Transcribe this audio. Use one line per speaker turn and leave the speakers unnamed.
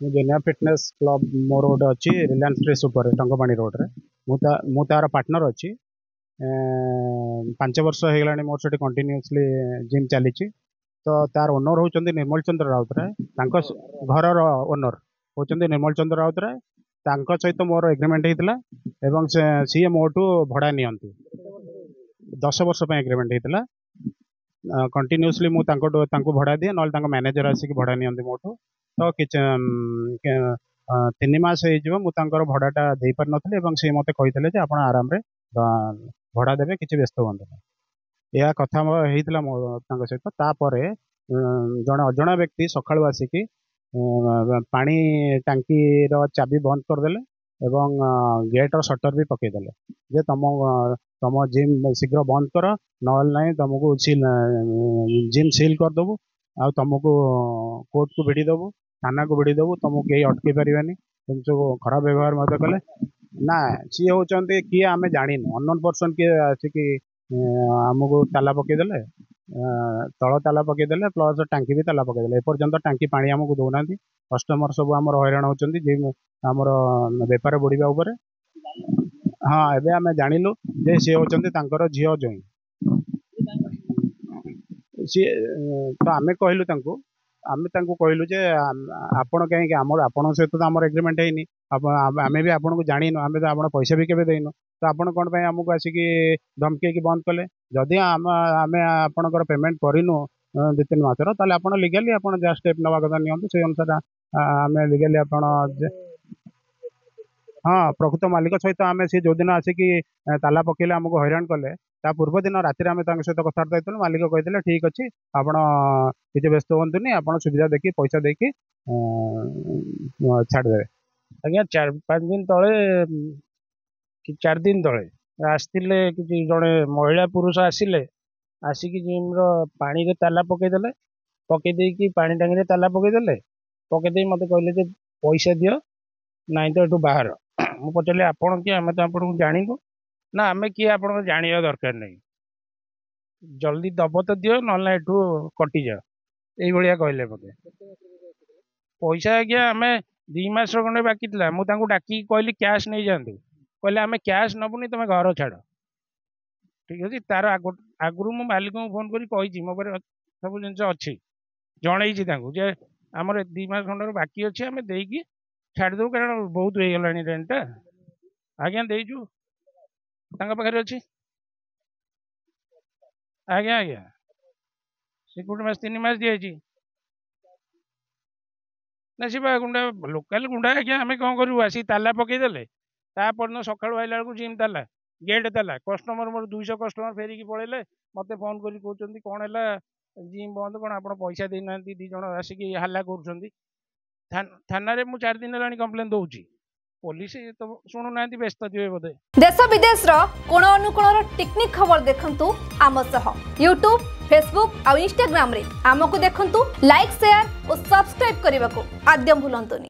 जेनिया fitness club मोर गोटे अच्छी Reliance fresh उपर टंकपाणी रोड रे मु तार पार्टनर अच्छी 5 वर्ष हो गलानी मोर से कंटिन्यूअसली जिम चली तो तार ओनर होचंदी निर्मल चंद्र राउतराय घर ओनर होचंदी निर्मल चंद्र राउतराय सहित मोर एग्रीमेंट होता एवं सी मोटू भड़ा नियंती 10 वर्ष एग्रीमेंट होता कंटिन्यूअसली मुझे भड़ा दिए ना मैनेजर आसिक भड़ा नियंती मोटू तो कि 3 मास मुझे भड़ाटा दे पार नी सी मत कही आप आराम भड़ा देवे किसी व्यस्त हूँ यह कथा होता मो सहित तापर जड़े अजणा व्यक्ति सकाळु आसिकी पानी टांकी चाबी बंद करदेले एवं गेट सटर भी पकईदेले जे तुम जिम शीघ्र बंद कर ना तुमको जिम सील करदेबू आ तुमको कोर्ट को भिड़ी देबू थाना को भिड़ी देबू तुमको कहीं अटकई पारे सब खराब व्यवहार मत कले ना सी होती किए आम जानु अननोन पर्सन किए आसिकी आमको ताला पकईदेले तल ताला पकईदेले प्लस टांकी भी ताला पकईदेले एपर्यंत टांकी पानी आमको दौना कस्टमर सब आम हैरान होती जिम आमर बेपार बढ़िया हाँ एबे आम जानिलु जे सी होचंदी तांकर झियो जोई सी तो आमे कहलु तांको आमे तांको कहलु जे आपण कहीं आपण सहित तो आमर एग्रीमेंट हैनी आमे भी आपन को जानिनु आमे तो आपण पैसा भी केबे देइनु तो आपण कोन पय हमको आसिकी धमके की बंद कले जदि आमे आपनकर पेमेंट करिनु 2-3 मासर ताले आपण लीगली आपण जा स्टेप नवा कथा नियंतु से अनुसार आमे लीगली आपण हाँ प्रकृत मालिक सहित आम सी जो दिन आसिकी ताला पकेले आमको हैरान कले ता पूर्व दिन राति आम सहित कथबार्ता होता मालिक कही ठीक अच्छे आपण किसी व्यस्त हूँ आप सुविधा देखिए पैसा देखिए छाड़दे
आज्ञा 4-5 दिन तले कि 4 दिन तले आसते कि जड़े महिला पुरुष आसिले आसिकी जिम्र पानी रे ताला पकईदेले पकईदे पानी टांगी ताला पकईदेले पकईदे मत कहले पैसा दियो नाई तो ये बाहर मुझे पचारे आपण किए आम तो आपको जाणु ना आम किए आप जाना दरकार नहीं जल्दी दब तो दियो ना एठू कटि जा ये कहले मत पैसा आज्ञा आम 2 मास खंडे बाकी था मुझे डाक कहली कैश नहीं जातु कहले आम कैश नबुनी तुम घर छाड़ ठीक अच्छे तार आगु मो मालिक को फोन करी मो पास सब जिन अच्छी जन जे आमर 2 मास खंडर बाकी अच्छे आम देकी छाड़देव कारण बहुत हो गला रेंटा आज्ञा देचु पाखे अच्छी आज्ञा आज्ञा सिक्यूरिटी मास 3 मास दिखाई ना सी गुंडा लोकाल गुंडा आज्ञा आम कौन करूँ आसी ताला पकईदेले तापर सकाळु आइला बेलू जिम ताला गेट ताला कस्टमर मोर 200 कस्टमर फेरिकी पड़े मत फोन कर कहते कौन है जिम बंद कौन आप पैसा देना 2 जन आसिकी हल्ला कर थाना रे मु 4 दिन है कंप्लेन दौची पुलिस तो शुणुना व्यस्त थे बोधे
देश विदेश कोण अनुकोण टेक्निक खबर देखंतु आम सह यूट्यूब फेसबुक और इंस्टाग्राम रे आमको देखंतु लाइक शेयर और सब्सक्राइब करने को आद्य भूलंतुनि।